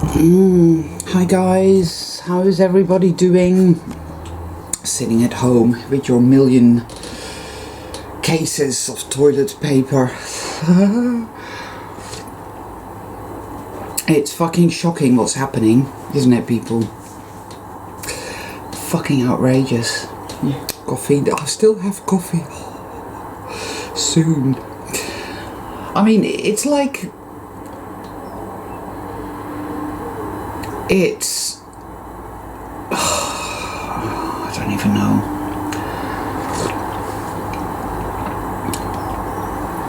Hi guys, how is everybody doing? Sitting at home with your million cases of toilet paper. It's fucking shocking what's happening, isn't it, people? Fucking outrageous. Coffee, I still have coffee. Soon. I mean, it's like... It's... I don't even know.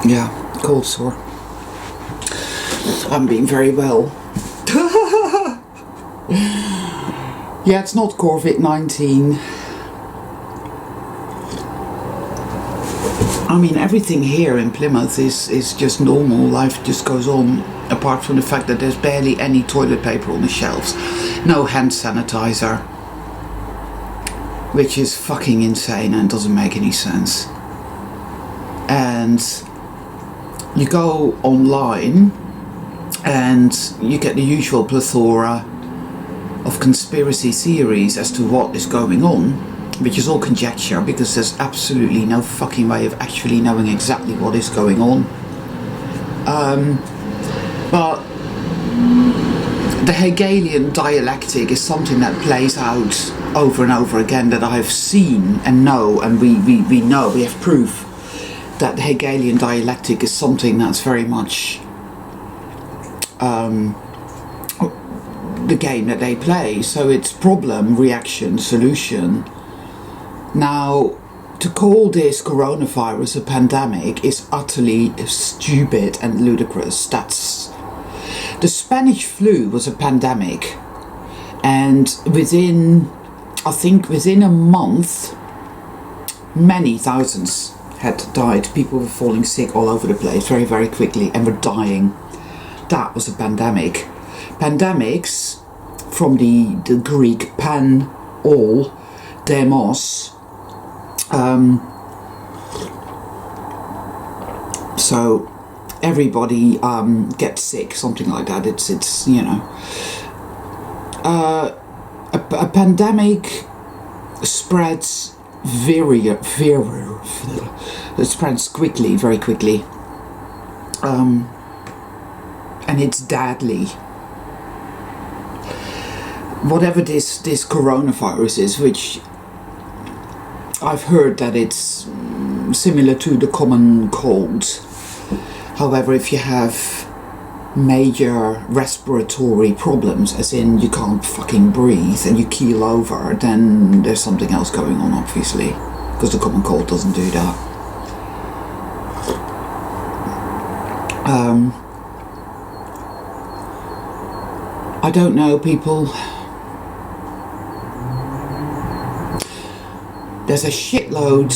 Yeah, cold sore. I'm being very well. Yeah, it's not COVID-19. I mean, everything here in Plymouth is just normal. Life just goes on, apart from the fact that there's barely any toilet paper on the shelves. No hand sanitizer. Which is fucking insane and doesn't make any sense. And you go online and you get the usual plethora of conspiracy theories as to what is going on, which is all conjecture because there's absolutely no fucking way of actually knowing exactly what is going on. But the Hegelian dialectic is something that plays out over and over again that I've seen and know, and we know, we have proof that the Hegelian dialectic is something that's very much the game that they play. So it's problem, reaction, solution. Now, to call this coronavirus a pandemic is utterly stupid and ludicrous. The Spanish flu was a pandemic, and within a month, many thousands had died. People were falling sick all over the place very, very quickly and were dying. That was a pandemic. Pandemics, from the Greek pan, all, demos, so everybody gets sick, something like that. It's you know, a pandemic spreads it spreads quickly, very quickly, and it's deadly. Whatever this coronavirus is, which I've heard that it's similar to the common cold. However, if you have major respiratory problems, as in you can't fucking breathe and you keel over, then there's something else going on, obviously, because the common cold doesn't do that. I don't know, people. There's a shitload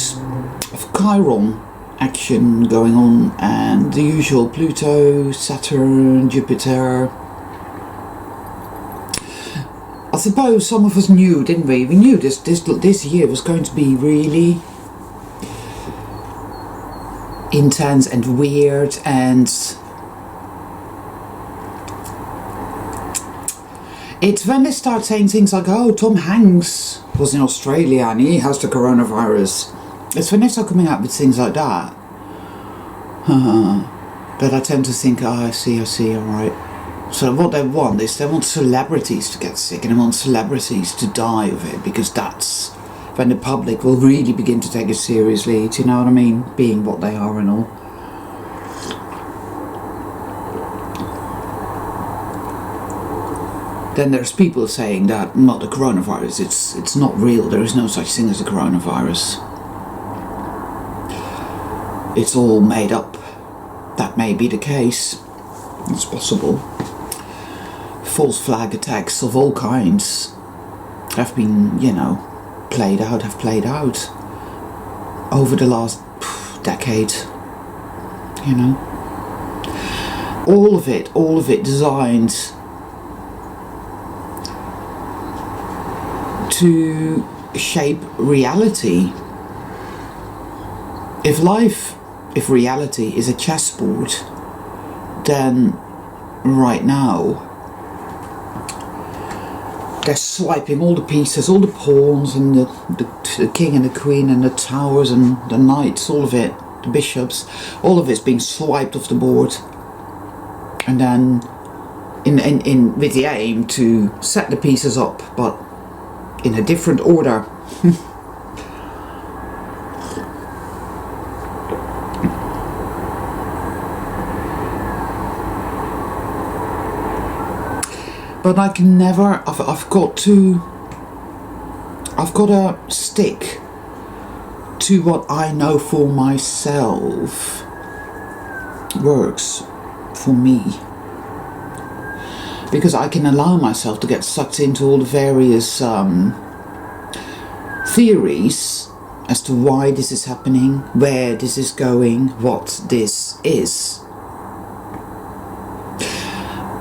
of Chiron action going on, and the usual Pluto, Saturn, Jupiter. I suppose some of us knew, didn't we? We knew this year was going to be really intense and weird, and it's when they start saying things like, oh, Tom Hanks was in Australia and he has the coronavirus. It's when they start coming up with things like that that I tend to think, oh, I see, alright. So what they want is they want celebrities to get sick, and they want celebrities to die of it, because that's when the public will really begin to take it seriously, do you know what I mean? Being what they are and all. Then there's people saying that not the coronavirus, it's not real, there is no such thing as a coronavirus. It's all made up. That may be the case. It's possible. False flag attacks of all kinds have been, you know, have played out over the last decade, you know. All of it designed to shape reality. If reality is a chessboard, then right now They're swiping all the pieces, all the pawns and the king and the queen and the towers and the knights, all of it, the bishops, all of it's being swiped off the board. And then with the aim to set the pieces up, but in a different order. But I can never, I've got to stick to what I know for myself works for me. Because I can allow myself to get sucked into all the various theories as to why this is happening, where this is going, what this is.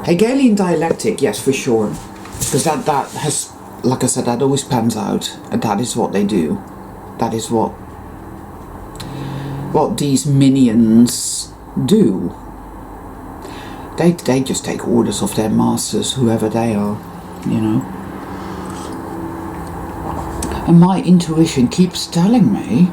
Hegelian dialectic, yes, for sure, because that has, like I said, that always pans out, and that is what they do. That is what these minions do. They just take orders of their masters, whoever they are, you know. And my intuition keeps telling me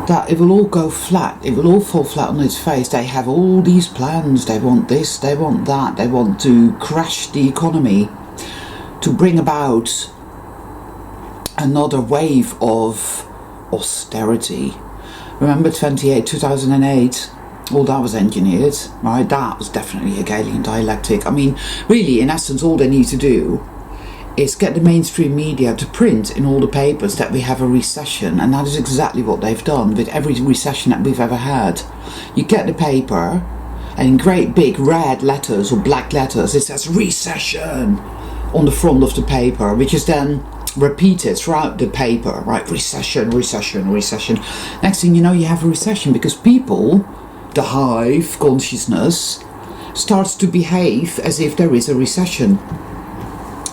that it will all go flat, it will all fall flat on its face. They have all these plans, they want this, they want that, they want to crash the economy, to bring about another wave of austerity. Remember 2008, all that was engineered, right? That was definitely Hegelian dialectic. I mean, really, in essence, all they need to do is get the mainstream media to print in all the papers that we have a recession, and that is exactly what they've done with every recession that we've ever had. You get the paper, and in great big red letters or black letters it says recession on the front of the paper, which is then repeated throughout the paper, right? Recession, recession, recession. Next thing you know, you have a recession because people, the hive consciousness, starts to behave as if there is a recession.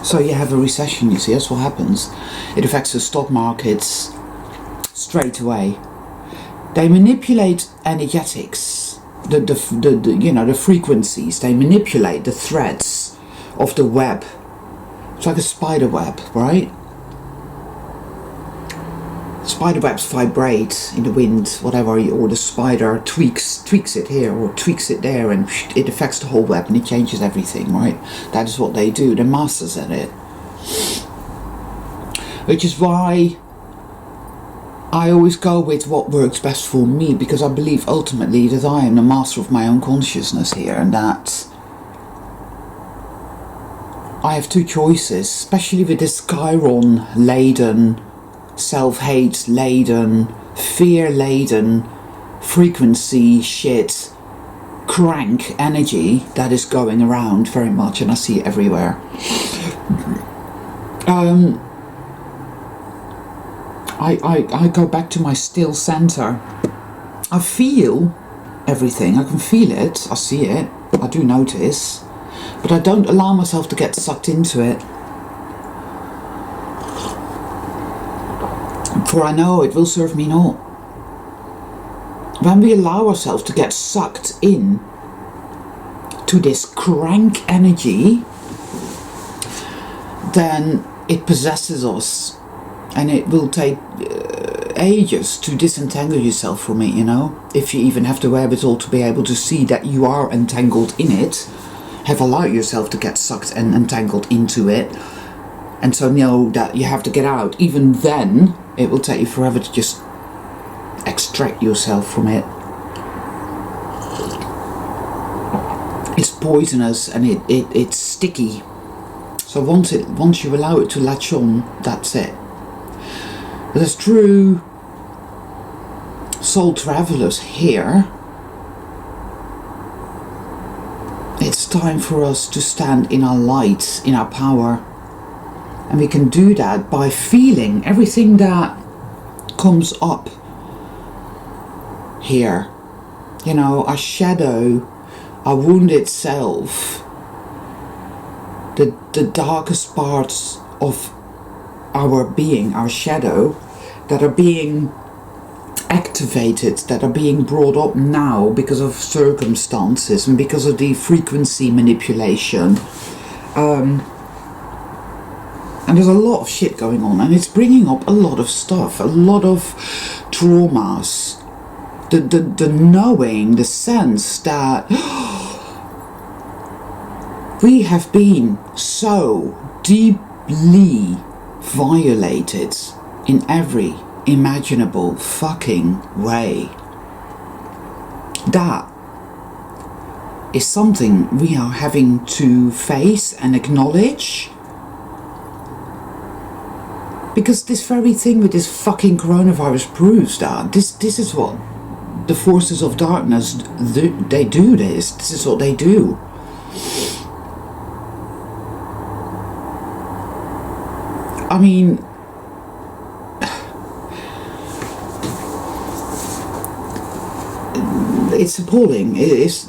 So you have a recession, you see, that's what happens. It affects the stock markets straight away. They manipulate energetics, the frequencies. They manipulate the threads of the web. It's like a spider web, right? Spider webs vibrate in the wind, whatever, or the spider tweaks it here or tweaks it there, and it affects the whole web and it changes everything, right? That is what they do. They're masters at it. Which is why I always go with what works best for me, because I believe ultimately that I am the master of my own consciousness here, and that I have two choices, especially with this Chiron-laden, self-hate laden, fear laden frequency shit, crank energy that is going around very much, and I see it everywhere. I go back to my still center. I feel everything, I can feel it, I see it, I do notice, but I don't allow myself to get sucked into it. For I know it will serve me naught. When we allow ourselves to get sucked in to this crank energy, then it possesses us, and it will take ages to disentangle yourself from it, you know. If you even have the wherewithal to be able to see that you are entangled in it, have allowed yourself to get sucked and entangled into it, and so know that you have to get out. Even then, it will take you forever to just extract yourself from it. It's poisonous and it's sticky. So once you allow it to latch on, that's it. But as true soul travelers here, it's time for us to stand in our light, in our power. And we can do that by feeling everything that comes up here. You know, our shadow, our wounded self, the darkest parts of our being, our shadow, that are being activated, that are being brought up now because of circumstances and because of the frequency manipulation. And there's a lot of shit going on, and it's bringing up a lot of stuff, a lot of traumas. The knowing, the sense that we have been so deeply violated in every imaginable fucking way. That is something we are having to face and acknowledge. Because this very thing with this fucking coronavirus proves that this is what the forces of darkness they do. This is what they do. I mean, it's appalling. It's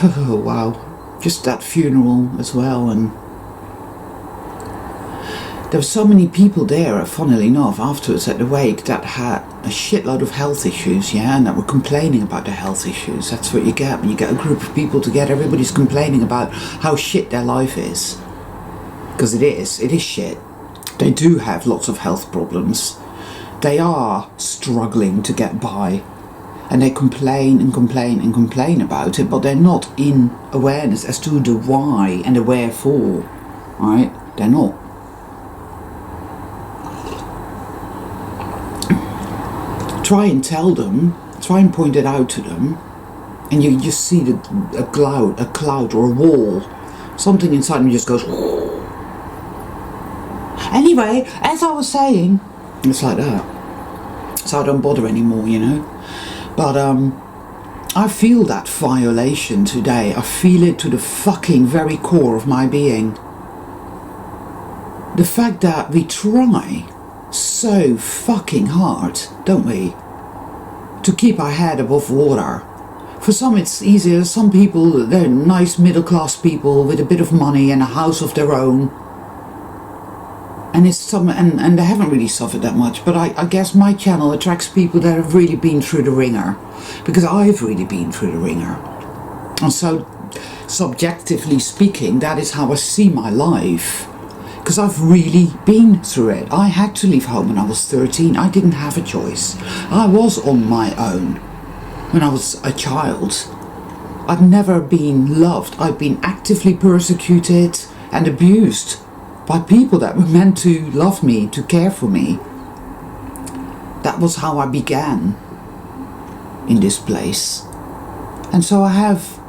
oh, wow. Just that funeral as well, and there were so many people there, funnily enough, afterwards at the wake that had a shitload of health issues, yeah, and that were complaining about their health issues. That's what you get when you get a group of people together. Everybody's complaining about how shit their life is. Because it is shit. They do have lots of health problems. They are struggling to get by. And they complain and complain and complain about it, but they're not in awareness as to the why and the wherefore, right? They're not. Try and tell them, try and point it out to them, and you just see a cloud or a wall. Something inside them just goes. Anyway, as I was saying, it's like that. So I don't bother anymore, you know. But I feel that violation today. I feel it to the fucking very core of my being. The fact that we try so fucking hard, don't we, to keep our head above water. For some it's easier. Some people, they're nice middle class people with a bit of money and a house of their own, and it's and they haven't really suffered that much. But I guess my channel attracts people that have really been through the ringer, because I've really been through the ringer. And so subjectively speaking, that is how I see my life. Because I've really been through it. I had to leave home when I was 13. I didn't have a choice. I was on my own when I was a child. I've never been loved. I've been actively persecuted and abused by people that were meant to love me, to care for me. That was how I began in this place. And so I have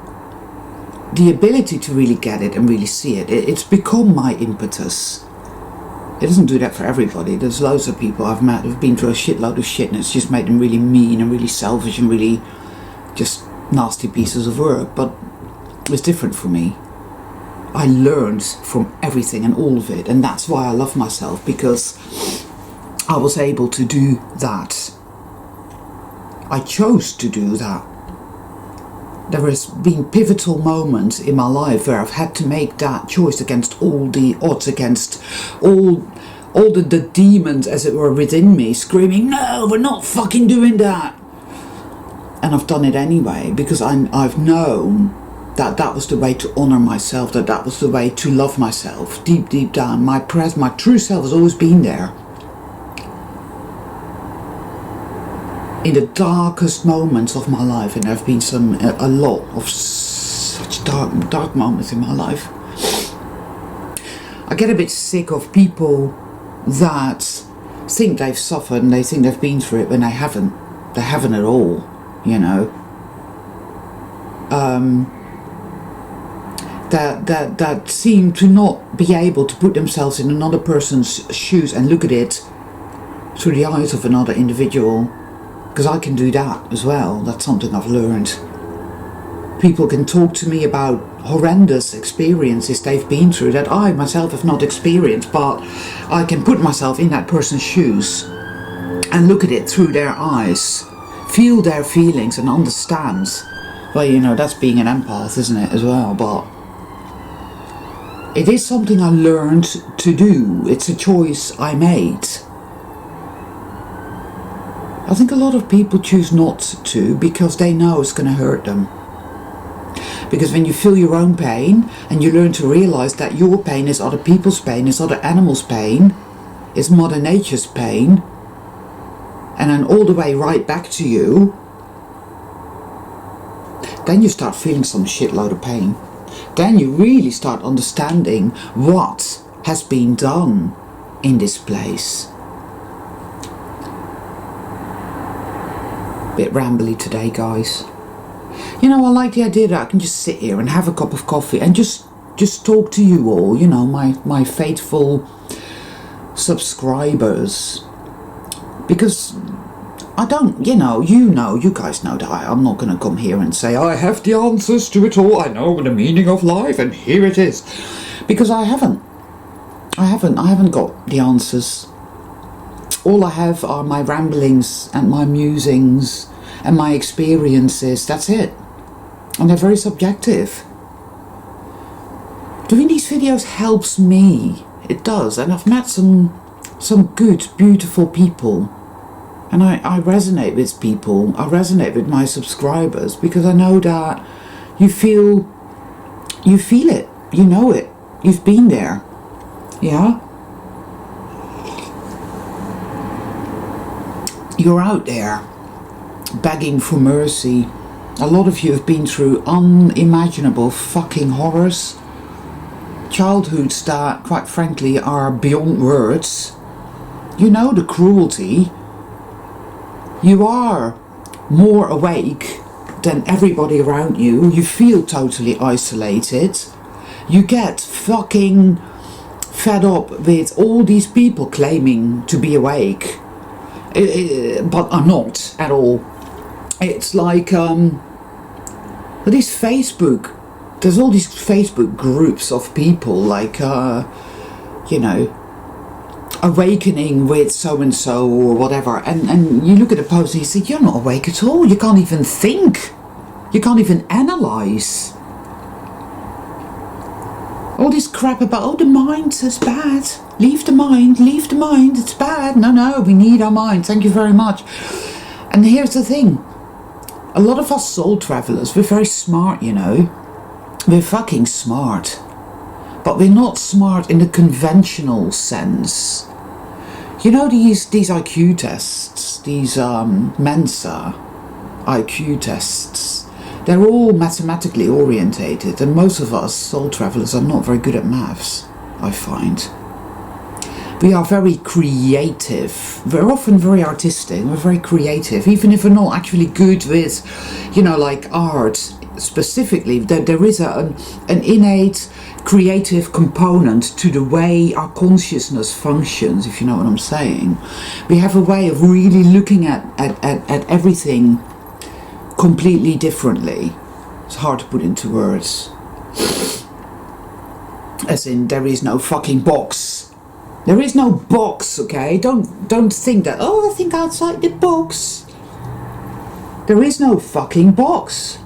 the ability to really get it and really see it. It's become my impetus. It doesn't do that for everybody. There's loads of people I've met who've been through a shitload of shit, and it's just made them really mean and really selfish and really just nasty pieces of work. But it's different for me. I learned from everything and all of it, and that's why I love myself, because I was able to do that. I chose to do that. There has been pivotal moments in my life where I've had to make that choice against all the odds, against all the demons, as it were, within me, screaming, no, we're not fucking doing that. And I've done it anyway, because I've known that was the way to honour myself, that was the way to love myself. Deep down, my true self has always been there. In the darkest moments of my life, and there have been a lot of such dark moments in my life, I get a bit sick of people that think they've suffered and they think they've been through it when they haven't. They haven't at all, you know. That seem to not be able to put themselves in another person's shoes and look at it through the eyes of another individual. Because I can do that as well. That's something I've learned. People can talk to me about horrendous experiences they've been through that I myself have not experienced, but I can put myself in that person's shoes and look at it through their eyes, feel their feelings and understand. Well, you know, that's being an empath, isn't it, as well? But it is something I learned to do. It's a choice I made. I think a lot of people choose not to because they know it's going to hurt them. Because when you feel your own pain and you learn to realize that your pain is other people's pain, is other animals' pain, is Mother Nature's pain, and then all the way right back to you, then you start feeling some shitload of pain. Then you really start understanding what has been done in this place. Bit rambly today, guys. You know, I like the idea that I can just sit here and have a cup of coffee and just talk to you all, you know, my faithful subscribers. Because I don't, you guys know that I'm not going to come here and say I have the answers to it all, I know the meaning of life and here it is. Because I haven't got the answers. All I have are my ramblings and my musings and my experiences, that's it. And they're very subjective. Doing these videos helps me, it does, and I've met some good, beautiful people. And I resonate with people, I resonate with my subscribers because I know that you feel it, you know it, you've been there, yeah? You're out there begging for mercy. A lot of you have been through unimaginable fucking horrors. Childhoods that, quite frankly, are beyond words. You know the cruelty. You are more awake than everybody around you. You feel totally isolated. You get fucking fed up with all these people claiming to be awake. But are not at all. It's like there's all these Facebook groups of people like awakening with so and so or whatever, and you look at the post and you say you're not awake at all, you can't even think, you can't even analyse. All this crap about the mind is bad, leave the mind, it's bad. No, we need our mind, thank you very much. And here's the thing, a lot of us soul travellers, we're very smart, we're fucking smart, but we're not smart in the conventional sense. These IQ tests, these Mensa IQ tests, they're all mathematically orientated, and most of us soul travellers are not very good at maths, I find. We are very creative. We're often very artistic. We're very creative, even if we're not actually good with, like art specifically. There is an innate creative component to the way our consciousness functions, if you know what I'm saying. We have a way of really looking at everything completely differently. It's hard to put into words. As in, there is no fucking box. There is no box, okay? Don't think that, I think outside the box. There is no fucking box.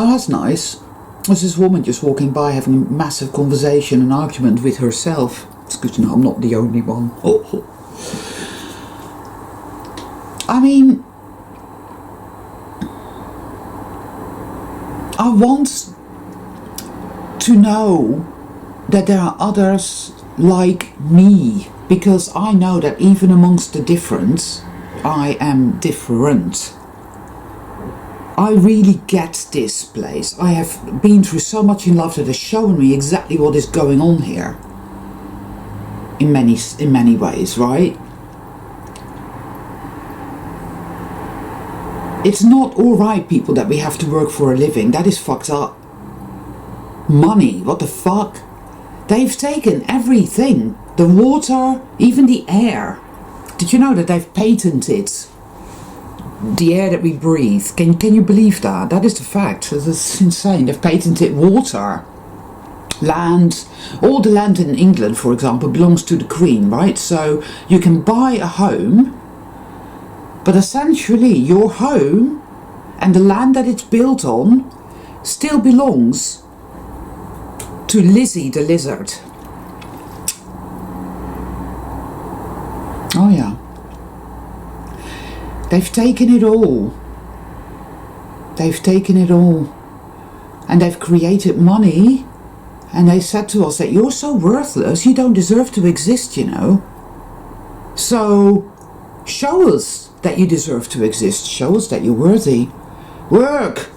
Oh, that's nice. There's this woman just walking by having a massive conversation, an argument with herself. It's good to know I'm not the only one. Oh. I mean, I want to know that there are others like me, because I know that even amongst the difference, I am different. I really get this place. I have been through so much in life that has shown me exactly what is going on here. In many ways, right? It's not alright, people, that we have to work for a living. That is fucked up. Money, what the fuck? They've taken everything. The water, even the air. Did you know that they've patented the air that we breathe? Can you believe that? That is the fact. That's insane. They've patented water. Land. All the land in England, for example, belongs to the Queen, right? So you can buy a home, but essentially your home and the land that it's built on still belongs to Lizzie the lizard. Oh yeah. They've taken it all. They've taken it all. And they've created money. And they said to us that you're so worthless, you don't deserve to exist, you know. So, show us that you deserve to exist. Show us that you're worthy. Work!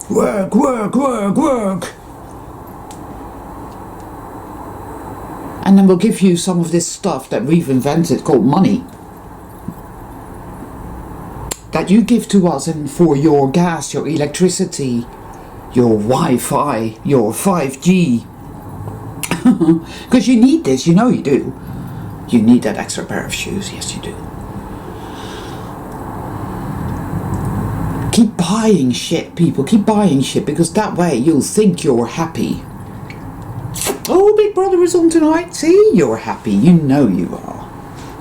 Work, work, work, work! And then we'll give you some of this stuff that we've invented called money. That you give to us and for your gas, your electricity, your Wi-Fi, your 5G. Because you need this, you know you do. You need that extra pair of shoes, yes you do. Keep buying shit, people, keep buying shit, because that way you'll think you're happy. Oh, Big Brother is on tonight, see? You're happy, you know you are.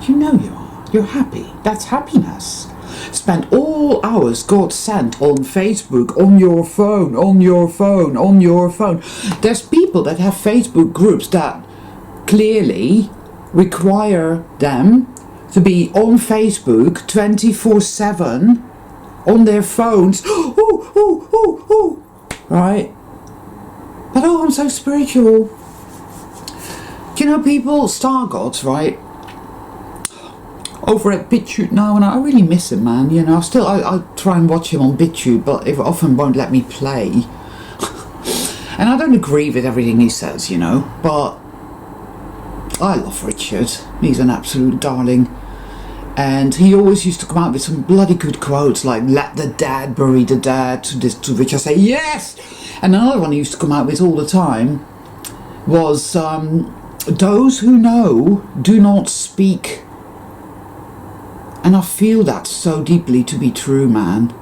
You know you are. You're happy, that's happiness. Spend all hours God sent on Facebook, on your phone, on your phone, on your phone. There's people that have Facebook groups that clearly require them to be on Facebook 24/7 on their phones. Right? But oh, I'm so spiritual. Do you know people, star gods, right? Over at Bitteroot now, and I really miss him, man. You know, I try and watch him on Bitteroot, but it often won't let me play. And I don't agree with everything he says, you know, but I love Richard. He's an absolute darling. And he always used to come out with some bloody good quotes like, let the dead bury the dead, to which I say, yes! And another one he used to come out with all the time was, those who know do not speak. And I feel that so deeply to be true, man.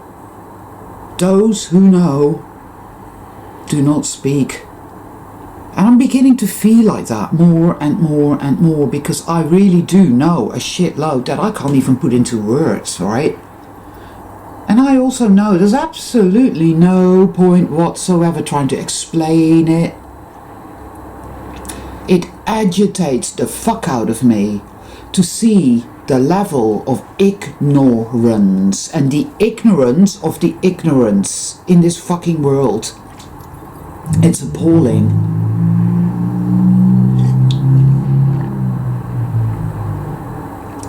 Those who know do not speak. And I'm beginning to feel like that more and more and more, because I really do know a shitload that I can't even put into words, right? And I also know there's absolutely no point whatsoever trying to explain it. It agitates the fuck out of me to see the level of ignorance and the ignorance of the ignorance in this fucking world. It's appalling.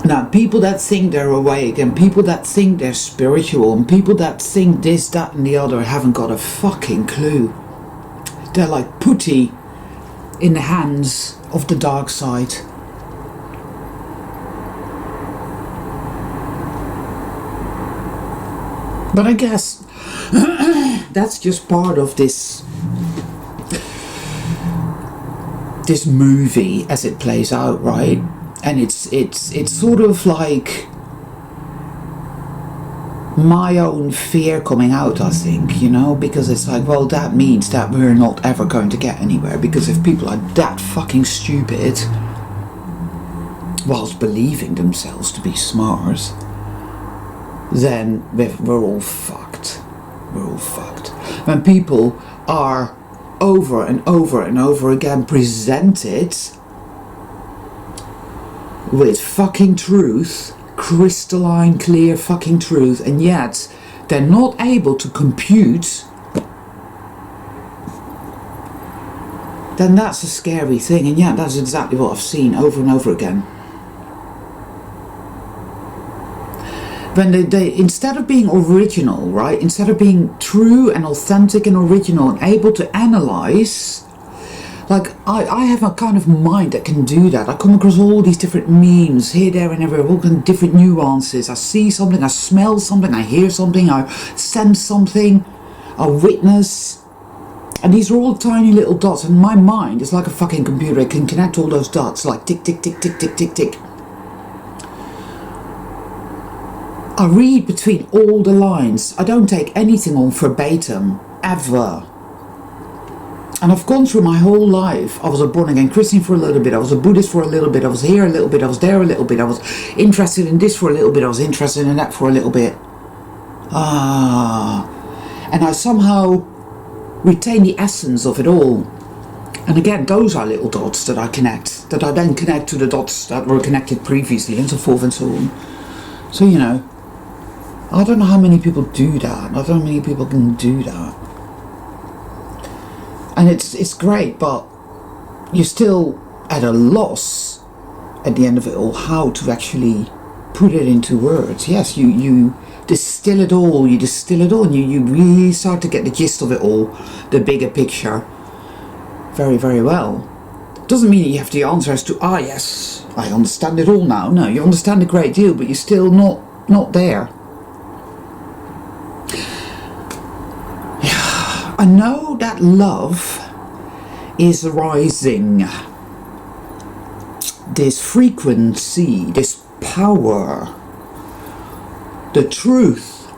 Now, people that think they're awake and people that think they're spiritual and people that think this, that and the other haven't got a fucking clue. They're like putty in the hands of the dark side. But I guess that's just part of this movie as it plays out, right? And it's sort of like my own fear coming out, I think, you know, because it's like, well, that means that we're not ever going to get anywhere, because if people are that fucking stupid whilst believing themselves to be smart, then we're all fucked. We're all fucked. When people are over and over and over again presented with fucking truth, crystalline clear fucking truth, and yet they're not able to compute, then that's a scary thing. And yet that's exactly what I've seen over and over again. When they instead of being original, right, instead of being true and authentic and original and able to analyze, like I have a kind of mind that can do that. I come across all these different memes here, there and everywhere, all kind of different nuances. I see something, I smell something, I hear something, I sense something, I witness, and these are all tiny little dots, and my mind is like a fucking computer. It can connect all those dots like tick, tick, tick, tick, tick, tick, tick. I read between all the lines. I don't take anything on verbatim, ever. And I've gone through my whole life. I was a born again Christian for a little bit, I was a Buddhist for a little bit, I was here a little bit, I was there a little bit, I was interested in this for a little bit, I was interested in that for a little bit. And I somehow retain the essence of it all. And again, those are little dots that I connect. that I then connect to the dots that were connected previously, and so forth and so on. So, you know, I don't know how many people do that. I don't know how many people can do that. And it's great, but you're still at a loss at the end of it all how to actually put it into words. Yes, you distill it all, and you really start to get the gist of it all, the bigger picture, very, very well. Doesn't mean that you have the answer as to, yes, I understand it all now. No, you understand a great deal, but you're still not there. I know that love is rising. This frequency, this power, the truth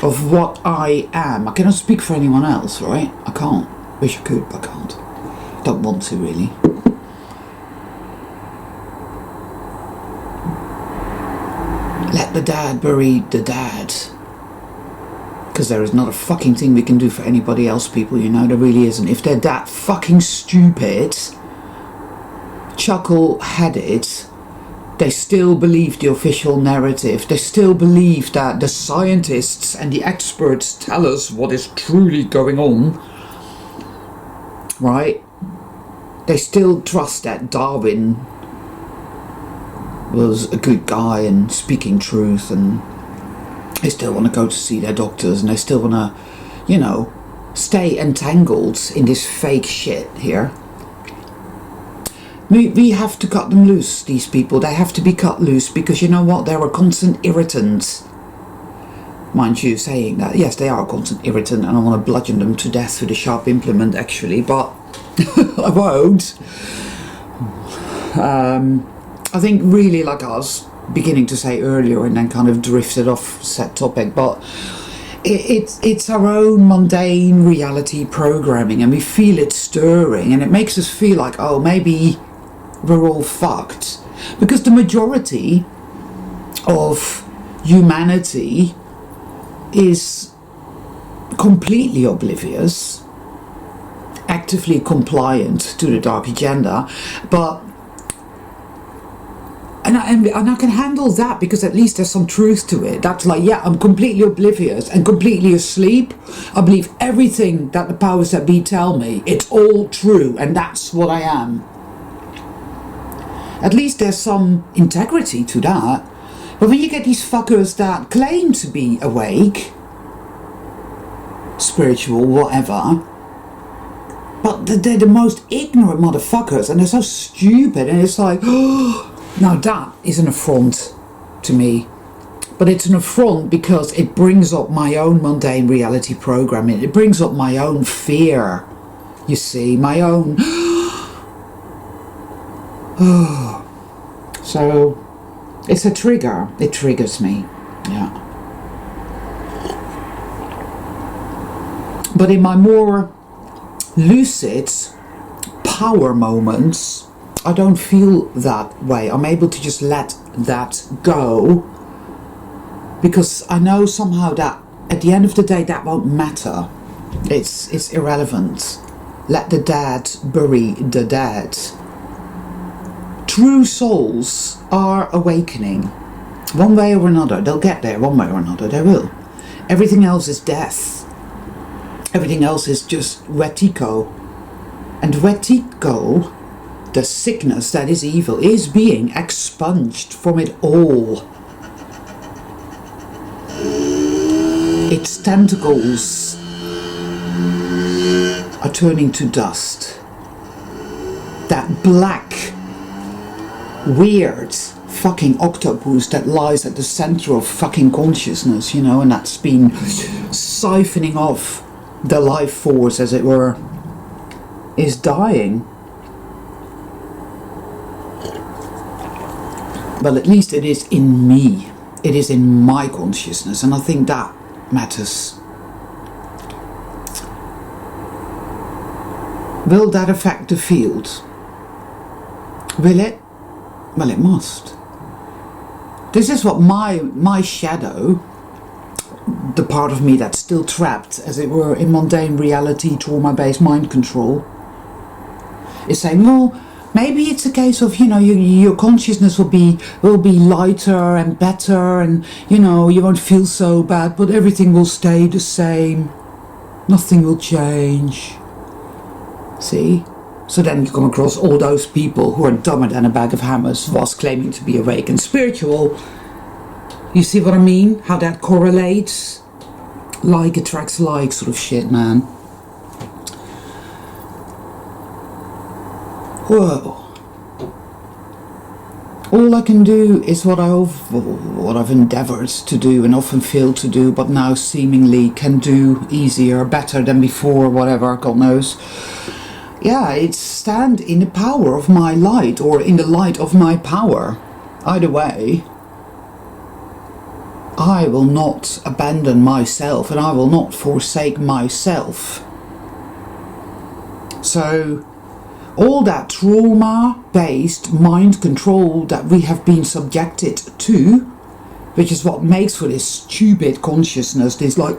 of what I am. I cannot speak for anyone else, right? I can't. Wish I could, but I can't. Don't want to, really. Let the dad bury the dad. Because there is not a fucking thing we can do for anybody else, people, you know, there really isn't. If they're that fucking stupid, chuckle-headed, they still believe the official narrative. They still believe that the scientists and the experts tell us what is truly going on, right? They still trust that Darwin was a good guy and speaking truth, and they still want to go to see their doctors, and they still want to, you know, stay entangled in this fake shit here. We have to cut them loose, these people. They have to be cut loose, because you know what? They're a constant irritant. Mind you, saying that, yes, they are a constant irritant, and I want to bludgeon them to death with a sharp implement, actually, but I won't. I think really, like I was beginning to say earlier, and then kind of drifted off set topic, but it's our own mundane reality programming, and we feel it stirring, and it makes us feel like, oh, maybe we're all fucked, because the majority of humanity is completely oblivious, actively compliant to the dark agenda, but and I can handle that, because at least there's some truth to it. That's like, yeah, I'm completely oblivious and completely asleep. I believe everything that the powers that be tell me. It's all true, and that's what I am. At least there's some integrity to that. But when you get these fuckers that claim to be awake, spiritual, whatever, but they're the most ignorant motherfuckers, and they're so stupid, and it's like, now that is an affront to me. But it's an affront because it brings up my own mundane reality programming. It brings up my own fear, you see, my own... So, it's a trigger. It triggers me, yeah. But in my more lucid power moments, I don't feel that way. I'm able to just let that go, because I know somehow that at the end of the day that won't matter. It's irrelevant. Let the dead bury the dead. True souls are awakening. One way or another. They'll get there one way or another. They will. Everything else is death. Everything else is just wetiko. And wetiko, the sickness that is evil, is being expunged from it all. Its tentacles are turning to dust. That black, weird fucking octopus that lies at the center of fucking consciousness, you know, and that's been siphoning off the life force, as it were, is dying. Well, at least it is in me. It is in my consciousness, and I think that matters. Will that affect the field? Will it? Well, it must. This is what my shadow, the part of me that's still trapped, as it were, in mundane reality, trauma-based mind control, is saying, well, Maybe it's a case of, your consciousness will be lighter and better, and you won't feel so bad, but everything will stay the same. Nothing will change. See? So then you come across all those people who are dumber than a bag of hammers whilst claiming to be awake and spiritual. You see what I mean? How that correlates? Like attracts like sort of shit, man. Whoa. All I can do is what I've endeavoured to do and often failed to do, but now seemingly can do easier, better than before, whatever, God knows. Yeah, it's stand in the power of my light, or in the light of my power. Either way, I will not abandon myself, and I will not forsake myself. So, all that trauma-based mind control that we have been subjected to, which is what makes for this stupid consciousness, this like,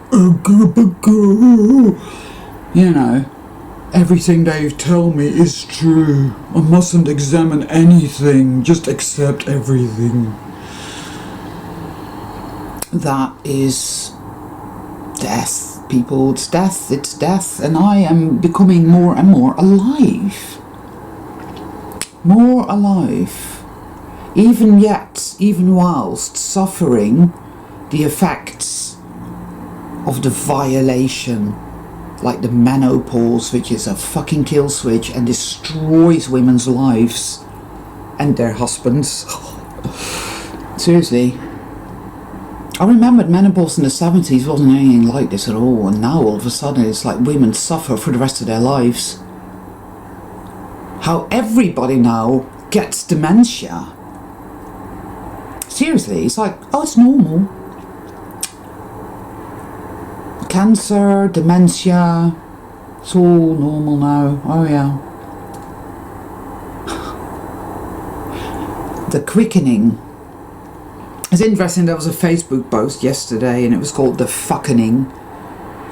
everything they tell me is true. I mustn't examine anything, just accept everything. That is death, people. It's death, and I am becoming more and more alive. More alive. Even whilst suffering the effects of the violation, like the menopause, which is a fucking kill switch and destroys women's lives and their husbands. Seriously. I remembered menopause in the 70s wasn't anything like this at all, and now all of a sudden it's like women suffer for the rest of their lives. How everybody now gets dementia. Seriously, it's like, oh, it's normal. Cancer, dementia, it's all normal now. Oh yeah. The quickening. It's interesting, there was a Facebook post yesterday and it was called the fuckening,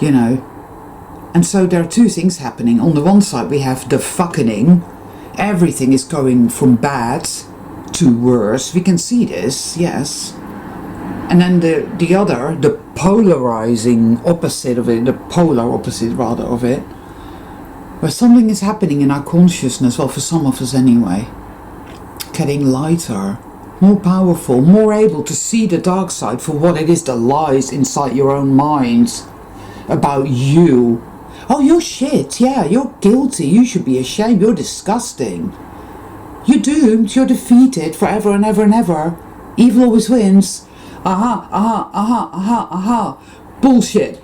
And so there are two things happening. On the one side we have the fuckening. Everything is going from bad to worse. We can see this, yes. And then the other, the polarizing opposite of it, the polar opposite rather of it, where something is happening in our consciousness, well, for some of us anyway, getting lighter, more powerful, more able to see the dark side for what it is that lies inside your own mind about you. Oh, you're shit, yeah, you're guilty, you should be ashamed, you're disgusting. You're doomed, you're defeated forever and ever and ever. Evil always wins. Aha. Bullshit.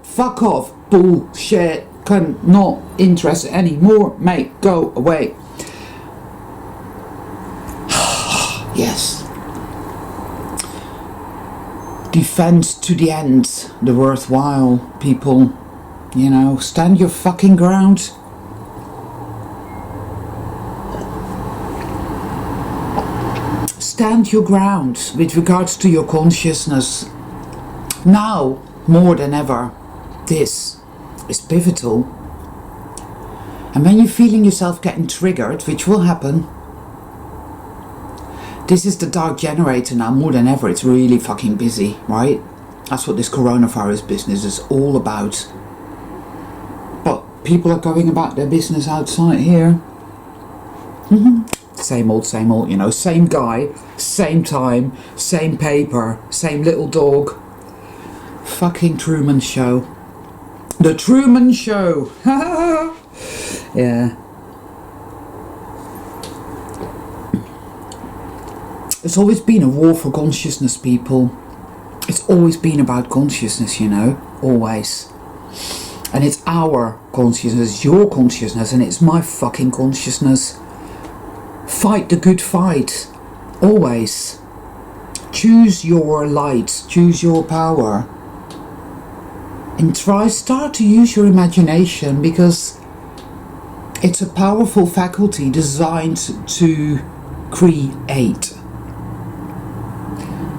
Fuck off. Bullshit. Not interested anymore, mate. Go away. Yes. Defend to the end the worthwhile, people. Stand your fucking ground. Stand your ground with regards to your consciousness. Now, more than ever, this is pivotal. And when you're feeling yourself getting triggered, which will happen, this is the dark generator now, more than ever. It's really fucking busy, right? That's what this coronavirus business is all about. But people are going about their business outside here. Same old, same guy, same time, same paper, same little dog. Fucking Truman Show. The Truman Show. Yeah. It's always been a war for consciousness, people. It's always been about consciousness, always. And it's our consciousness, your consciousness, and it's my fucking consciousness. Fight the good fight, always. Choose your light, choose your power. And start to use your imagination, because it's a powerful faculty designed to create.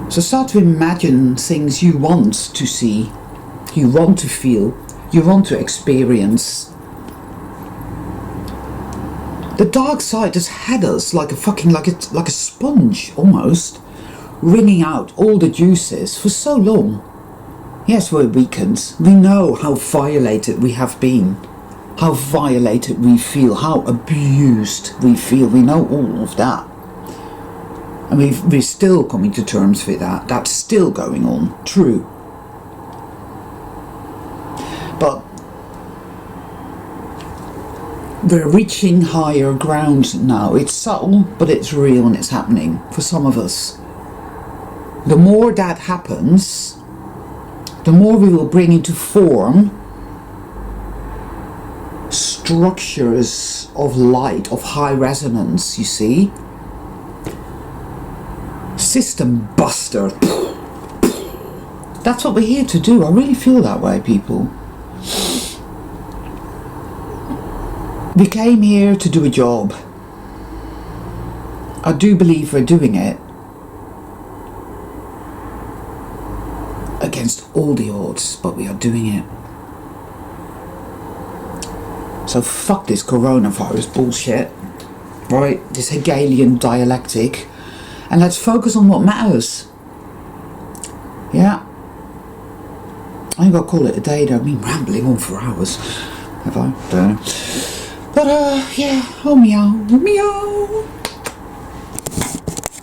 So start to imagine things you want to see, you want to feel, you want to experience. The dark side has had us like a fucking, like a sponge almost, wringing out all the juices for so long. Yes, we're weakened. We know how violated we have been, how violated we feel, how abused we feel. We know all of that. And we're still coming to terms with that. That's still going on. True. But we're reaching higher ground now. It's subtle, but it's real and it's happening for some of us. The more that happens, the more we will bring into form structures of light, of high resonance, you see. System buster. That's what we're here to do. I really feel that way, people. We came here to do a job. I do believe we're doing it against all the odds, but we are doing it. So fuck this coronavirus bullshit, right? This Hegelian dialectic, and let's focus on what matters. Yeah. I think I'll call it a day though. I've been rambling on for hours. Have I? Don't know. But yeah, oh meow, meow.